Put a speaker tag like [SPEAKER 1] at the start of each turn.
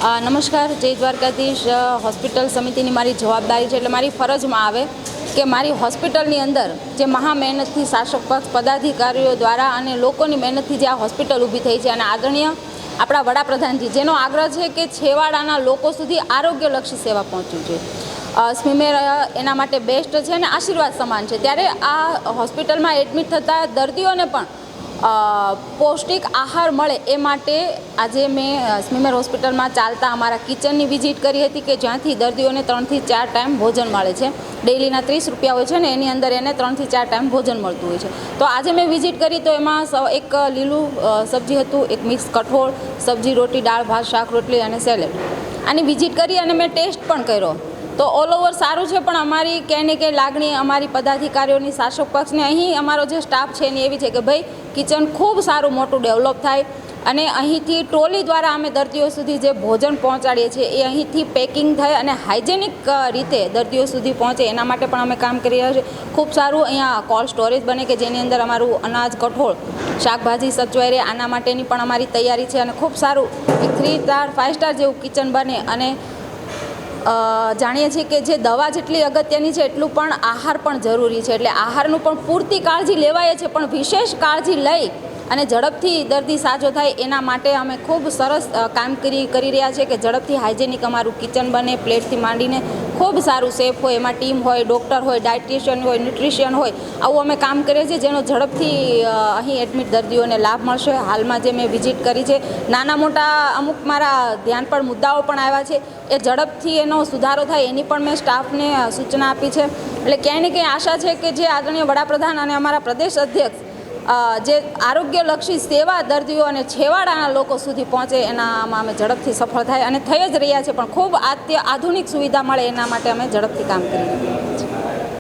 [SPEAKER 1] નમસ્કાર, જય દ્વારકાધીશ. હોસ્પિટલ સમિતિની મારી જવાબદારી છે, એટલે મારી ફરજમાં આવે કે મારી હોસ્પિટલની અંદર જે મહા મહેનતથી શાસક પક્ષ પદાધિકારીઓ દ્વારા અને લોકોની મહેનતથી જે આ હોસ્પિટલ ઊભી થઈ છે, અને આદરણીય આપણા વડાપ્રધાનજી જેનો આગ્રહ છે કે છેવાડાના લોકો સુધી આરોગ્યલક્ષી સેવા પહોંચવી જોઈએ, સ્મીમેર એના માટે બેસ્ટ છે અને આશીર્વાદ સમાન છે. ત્યારે આ હોસ્પિટલમાં એડમિટ થતા દર્દીઓને પણ પૌષ્ટિક આહાર મળે એ માટે આજે મેં સ્મીમેર હોસ્પિટલમાં ચાલતા અમારા કિચનની વિઝિટ કરી હતી કે જ્યાંથી દર્દીઓને 3 થી 4 ટાઈમ ભોજન મળે છે. ડેઈલીના 30 રૂપિયા હોય છે ને એની અંદર એને 3 થી 4 ટાઈમ ભોજન મળતું હોય છે. તો આજે મેં વિઝિટ કરી તો એમાં એક લીલું સબ્જી હતું, એક મિક્સ કઠોળ, સબ્જી, રોટી, દાળ, ભાત, શાક, રોટલી અને સેલેડ. આની વિઝિટ કરી અને મેં ટેસ્ટ પણ કર્યો. તો ઓલ ઓવર સારું છે, પણ અમારી ક્યાંય ને ક્યાંય લાગણી અમારી પદાધિકારીઓની, શાસક પક્ષને, અહીં અમારો જે સ્ટાફ છે એની એવી છે કે ભાઈ કિચન ખૂબ સારું મોટું ડેવલપ થાય અને અહીંથી ટ્રોલી દ્વારા અમે દર્દીઓ સુધી જે ભોજન પહોંચાડીએ છીએ એ અહીંથી પેકિંગ થાય અને હાઇજેનિક રીતે દર્દીઓ સુધી પહોંચે એના માટે પણ અમે કામ કરી રહ્યા છીએ. ખૂબ સારું અહીંયા કોલ્ડ સ્ટોરેજ બને કે જેની અંદર અમારું અનાજ, કઠોળ, શાકભાજી સચવાઈ રહે, આના માટેની પણ અમારી તૈયારી છે. અને ખૂબ સારું એક 3 સ્ટાર 5 સ્ટાર જેવું કિચન બને. અને જાણીએ છીએ કે જે દવા જેટલી અગત્યની છે એટલું પણ આહાર પણ જરૂરી છે, એટલે આહારનું પણ પૂરતી કાળજી લેવાય છે, પણ વિશેષ કાળજી લઈ અને ઝડપથી દર્દી સાજો થાય એના માટે અમે ખૂબ સરસ કામગીરી કરી રહ્યા છીએ કે ઝડપથી હાઇજેનિક અમારું કિચન બને. પ્લેટથી માંડીને ખૂબ સારું સેફ હોય, એમાં ટીમ હોય, ડૉક્ટર હોય, ડાયટિશિયન હોય, ન્યુટ્રિશિયન હોય, આવું અમે કામ કરીએ છીએ જેનો ઝડપથી અહીં એડમિટ દર્દીઓને લાભ મળશે. હાલમાં જે મેં વિઝિટ કરી છે, નાના મોટા અમુક મારા ધ્યાન પર મુદ્દાઓ પણ આવ્યા છે, એ ઝડપથી એનો સુધારો થાય એની પણ મેં સ્ટાફને સૂચના આપી છે. એટલે ક્યાંય ને ક્યાંય આશા છે કે જે આદરણીય વડાપ્રધાન અને અમારા પ્રદેશ અધ્યક્ષ જે આરોગ્યલક્ષી સેવા દર્દીઓ અને છેવાડાના લોકો સુધી પહોંચે એનામાં અમે ઝડપથી સફળ થાય અને થઈ જ રહ્યા છે, પણ ખૂબ આધુનિક સુવિધા મળે એના માટે અમે ઝડપથી કામ કરી રહ્યા છીએ.